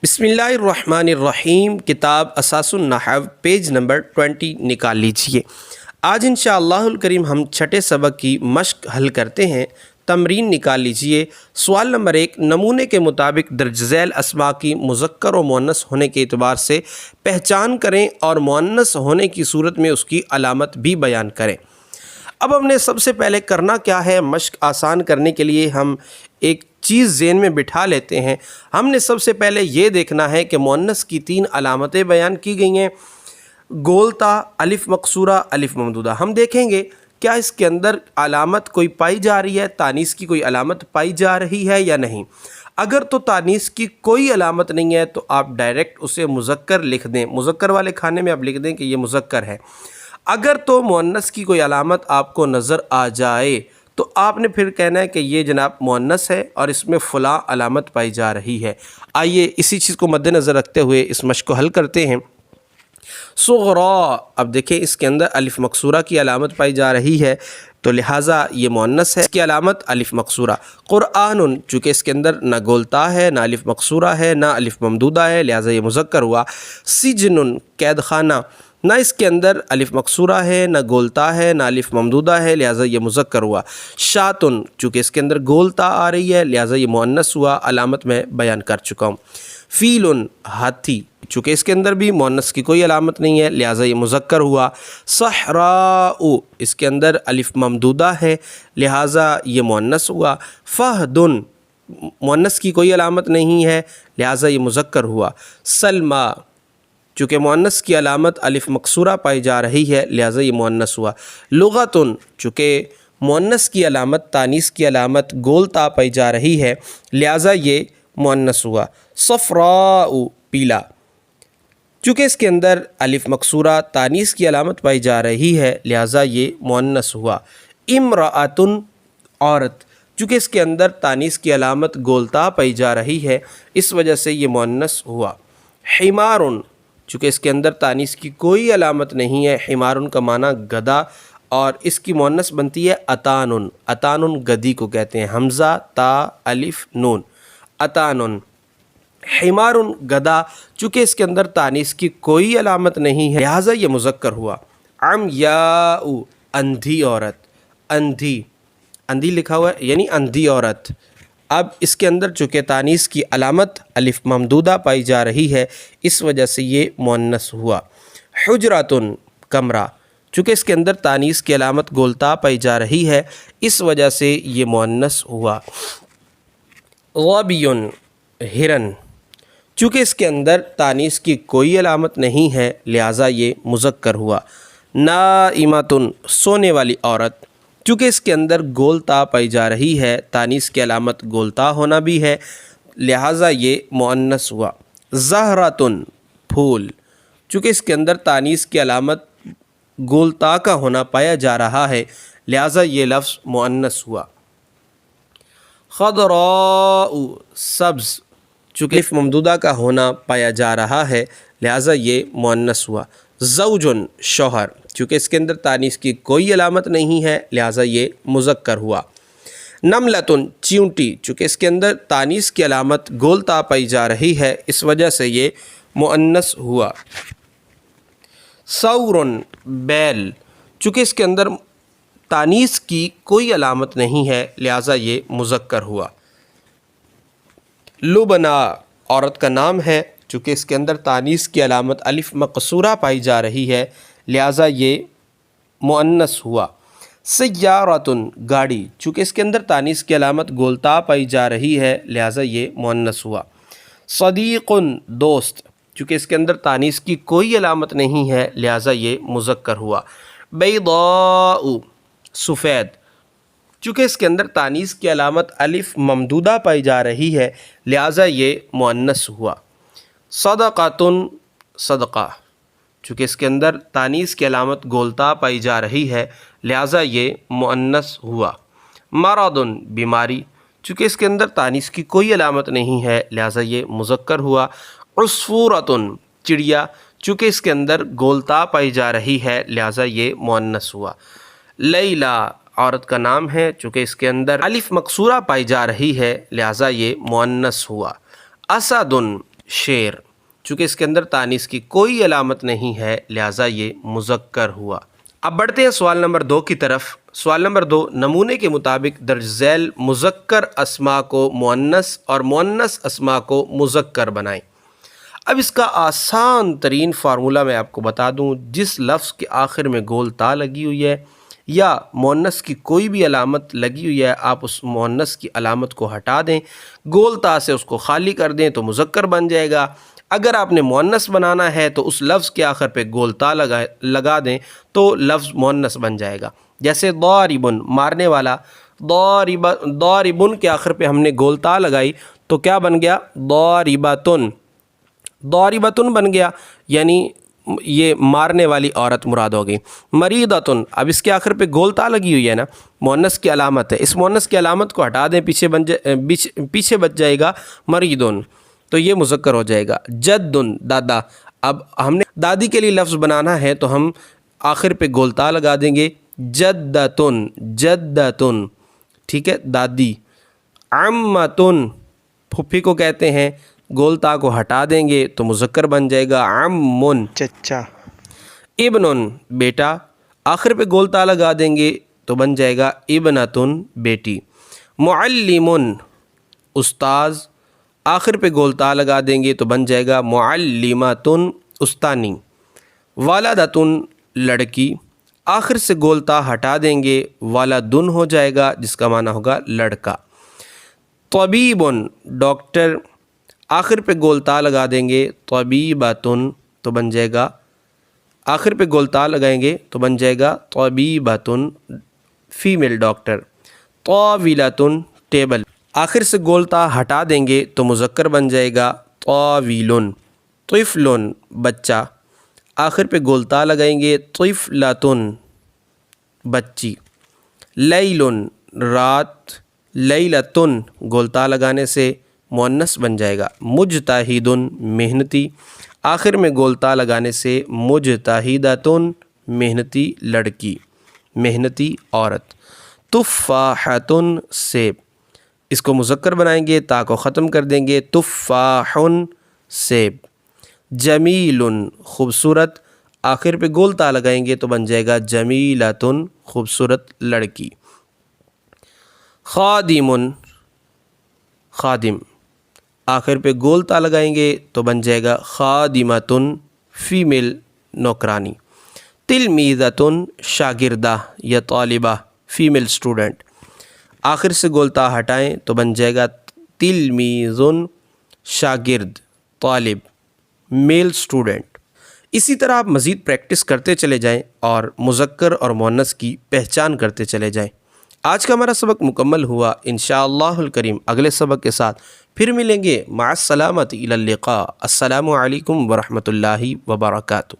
बिस्मिल्लाहिर्रहमानिर्रहीम। किताब असासुन नहव page number 20 निकाल लीजिए। आज इंशाअल्लाहुल करीम हम छठे सबक की मश्क हल करते हैं। तमरीन निकाल लीजिए। सवाल नंबर 1, नमूने के मुताबिक दर्ज झैल अस्मा की मुज़क्कर और मुअन्नस होने के एतबार से पहचान करें और मुअन्नस होने की सूरत में उसकी अलामत भी बयान करें। अब हमने सबसे पहले करना क्या है, मश्क आसान करने के लिए हम एक चीज़ ज़हन में बिठा लेते हैं। हमने सबसे पहले ये देखना है कि मुअन्नस की 3 अलामतें बयान की गई हैं, गोलता, अलिफ मकसूरा, अलिफ ममदूदा। हम देखेंगे क्या इसके अंदर अलामत कोई पाई जा रही है, तानीस की कोई अलामत पाई जा रही है या नहीं। अगर तो तानीस की कोई अलामत नहीं है तो आप डायरेक्ट उसे मुज़क्कर लिख दें, मुज़क्कर वाले खाने में आप लिख दें कि ये मुज़क्कर है। अगर तो मुअन्नस की कोई अलामत आपको नज़र आ जाए तो आपने फिर कहना है कि ये जनाब मुअन्नस है और इसमें फ़लाँ अलामत पाई जा रही है। आइए इसी चीज़ को मद्देनज़र रखते हुए इस मश्क को हल करते हैं। सुग़रा, अब देखें इसके अंदर अलिफ मकसूरा की अलामत पाई जा रही है तो लिहाजा ये मुअन्नस है, इसकी अलामत अलिफ मकसूरा। क़ुरआनुन, चूँकि इसके अंदर ना गोलता है, ना अलिफ मकसूरा है, ना अलिफ ममदूदा है, लिहाजा ये मुज़क्कर हुआ। सिजनुन, कैद खाना, ना इसके अंदर अलिफ मकसूरा है, ना गोलता है, ना अलिफ ममदूदा है, लिहाजा ये मुज़क्कर हुआ। शातुन, चूँकि इसके अंदर गोलता आ रही है, लिहाजा ये मुअन्नस हुआ, अलामत मैं बयान कर चुका हूँ। फ़ीलुन, हाथी, चूँकि इसके अंदर भी मुअन्नस की कोई अलामत नहीं है, लिहाजा ये मुज़क्कर हुआ। सहराउ, इसके अंदर अलिफ ममदूदा है, लिहाजा ये मुअन्नस हुआ। फ़हदुन, मुअन्नस की कोई अलामत नहीं है, लिहाजा ये मुज़क्कर हुआ। सलमा, चूँकि मुअन्नस की अलामत अलिफ मकसूरा पाई जा रही है, लिहाजा ये मुअन्नस हुआ। लुग़तुन, चूँकि मुअन्नस की अलामत तानीस की अलामत गोलता पाई जा रही है, लिहाजा ये मुअन्नस हुआ। सफ़राउ, पीला, चूँकि इसके अंदर अलिफ मकसूरा तानीस की अलामत पाई जा रही है, लिहाजा ये मुअन्नस हुआ। इम्राअतुन, औरत, चूँकि इसके अंदर तानीस की अलामत गोलता पाई जा रही है, इस वजह से ये मुअन्नस हुआ। हिमारुन, चूँकि इसके अंदर तानीस की कोई अलामत नहीं है, हिमारुन का माना गधा और इसकी मुअन्नस बनती है अतानुन। अतानुन गधी को कहते हैं, हमज़ा ता अलिफ नून, अतानुन। हिमारुन, गधा, चूँकि इसके अंदर तानीस की कोई अलामत नहीं है, लिहाजा ये मुज़क्कर हुआ। अमयाउ, अंधी औरत, अंधी, अंधी लिखा हुआ है यानी अंधी औरत। अब इसके अंदर चूँकि तानीस की अलामत अलिफ ममदूदा पाई जा रही है, इस वजह से ये मुअन्नस हुआ। हुजरातुन, कमरा, चूँकि इसके अंदर तानीस की अलामत गोलता पाई जा रही है, इस वजह से ये मुअन्नस हुआ। ग़बियुन, हिरन, चूँकि इसके अंदर तानीस की कोई अलामत नहीं है, लिहाजा ये मुज़क्कर हुआ। नाइमतुन, सोने वाली औरत, चूँकि इसके अंदर गोलता पाई जा रही है, तानीस की अलामत गोलता होना भी है, लिहाजा ये मुअन्नस हुआ। ज़हरातुन, फूल, चूँकि इसके अंदर तानीस की अलामत गोलता का होना पाया जा रहा है, लिहाजा ये लफ्ज़ मुअन्नस हुआ। खदराउ, सब्ज़, चूँकि अलिफ ममदूदा का होना पाया जा रहा है, लिहाजा ये मुअन्नस हुआ। ज़ौजुन, शौहर, चूँकि इसके अंदर तानीस की कोई अलामत नहीं है, लिहाजा ये मुज़क्कर हुआ। नमलतुन, चींटी, चूँकि इसके अंदर तानीस की अलामत गोलता पाई जा रही है, इस वजह से ये मुअन्नस हुआ। सौरुन, बैल, चूँकि इसके अंदर तानीस की कोई अलामत नहीं है, लिहाजा ये मुज़क्कर हुआ। लुबना, औरत का नाम है, चूँकि इसके अंदर तानीस की अलामत अलिफ मकसूरा पाई जा रही है, लिहाजा ये मुअन्नस हुआ। सय्यारतुन, गाड़ी, चूँकि इसके अंदर तानीस की अलामत गोलता पाई जा रही है, लिहाजा ये मुअन्नस हुआ। सदीक़ुन, दोस्त, चूँकि इसके अंदर तानीस की कोई अलामत नहीं है, लिहाजा ये मुज़क्कर हुआ। बैदाउ, सफ़ेद, चूँकि इसके अंदर तानीस की अलामत अलिफ ममदूदा पाई जा रही है, लिहाजा ये मुअन्नस हुआ। सदक़तुन, सदक़ा, चूँकि इसके अंदर तानीस की अलामत गोलता पाई जा रही है, लिहाजा ये मुअन्नस हुआ। मरदुन, बीमारी, चूँकि इसके अंदर तानीस की कोई अलामत नहीं है, लिहाजा ये मुज़क्कर हुआ। उस्फूरतुन, चिड़िया, चूँकि इसके अंदर गोलता पाई जा रही है, लिहाजा ये मुअन्नस हुआ। लैला, औरत का नाम है, चूँकि इसके अंदर अलिफ मकसूरा पाई जा रही है, लिहाजा ये मुअन्नस हुआ। असदुन, شیر، چونکہ اس کے اندر تانیث کی کوئی علامت نہیں ہے لہٰذا یہ مذکر ہوا۔ اب بڑھتے ہیں سوال نمبر 2 کی طرف۔ سوال نمبر 2، نمونے کے مطابق درج ذیل مذکر اسماء کو مؤنث اور مؤنث اسماء کو مذکر بنائیں۔ اب اس کا آسان ترین فارمولہ میں آپ کو بتا دوں، جس لفظ کے آخر میں گول تا لگی ہوئی ہے یا مؤنث کی کوئی بھی علامت لگی ہوئی ہے، آپ اس مؤنث کی علامت کو ہٹا دیں، گول تا سے اس کو خالی کر دیں تو مذکر بن جائے گا۔ اگر آپ نے مؤنث بنانا ہے تو اس لفظ کے آخر پہ گول تا لگا دیں تو لفظ مؤنث بن جائے گا۔ جیسے ضاربن، مارنے والا، ضاربن کے آخر پہ ہم نے گول تا لگائی تو کیا بن گیا؟ ضاربتن، ضاربتن بن گیا، یعنی یہ مارنے والی عورت مراد ہو گئی۔ مریضتن، اب اس کے آخر پہ گول تا لگی ہوئی ہے نا، مؤنث کی علامت ہے، اس مؤنث کی علامت کو ہٹا دیں، پیچھے بچ جائے گا مریضن، تو یہ مذکر ہو جائے گا۔ جدن، دادا، اب ہم نے دادی کے لیے لفظ بنانا ہے تو ہم آخر پہ گول تا لگا دیں گے، جدتن، جدتن، ٹھیک ہے، دادی۔ عمتن، پھپھی کو کہتے ہیں، گول تا کو ہٹا دیں گے تو مذکر بن جائے گا، عمن، چچا۔ ابنن، بیٹا، آخر پہ گول تا لگا دیں گے تو بن جائے گا ابنتن، بیٹی۔ معلمن، استاذ، آخر پہ گول تا لگا دیں گے تو بن جائے گا معلمتن، استانی۔ والدتن، لڑکی، آخر سے گول تا ہٹا دیں گے، والدن ہو جائے گا جس کا معنی ہوگا لڑکا۔ طبیبن، ڈاکٹر، آخر پہ گول تا لگا دیں گے، طبیبتن، تو بن جائے گا، آخر پہ گول تا لگائیں گے تو بن جائے گا طبیبتن، فیمیل ڈاکٹر۔ طاولتن، ٹیبل، آخر سے گول تا ہٹا دیں گے تو مذکر بن جائے گا طاولن۔ طفلن، بچہ، آخر پہ گول تا لگائیں گے، طفلتن، بچی۔ لیلن، رات، لیلتن، گول تا لگانے سے مؤنث بن جائے گا۔ مجتہدن، محنتی، آخر میں گول تا لگانے سے مجتہدتن، محنتی لڑکی، محنتی عورت۔ تفاحتن، سیب، اس کو مذکر بنائیں گے، تا کو ختم کر دیں گے، تفاحن، سیب۔ جمیلن، خوبصورت، آخر پہ گول تا لگائیں گے تو بن جائے گا جمیلتن، خوبصورت لڑکی۔ خادمن، خادم، آخر پہ گول تا لگائیں گے تو بن جائے گا خادمتن، فیمیل نوکرانی۔ تلمیذتن، شاگردہ یا طالبہ، فیمیل اسٹوڈنٹ، آخر سے گول تا ہٹائیں تو بن جائے گا تلمیذن، شاگرد، طالب، میل اسٹوڈنٹ۔ اسی طرح آپ مزید پریکٹس کرتے چلے جائیں اور مذکر اور مؤنث کی پہچان کرتے چلے جائیں۔ آج کا ہمارا سبق مکمل ہوا، انشاءاللہ الکریم اگلے سبق کے ساتھ پھر ملیں گے۔ مع السلامۃ، الی اللقاء، السلام علیکم ورحمۃ اللہ وبرکاتہ۔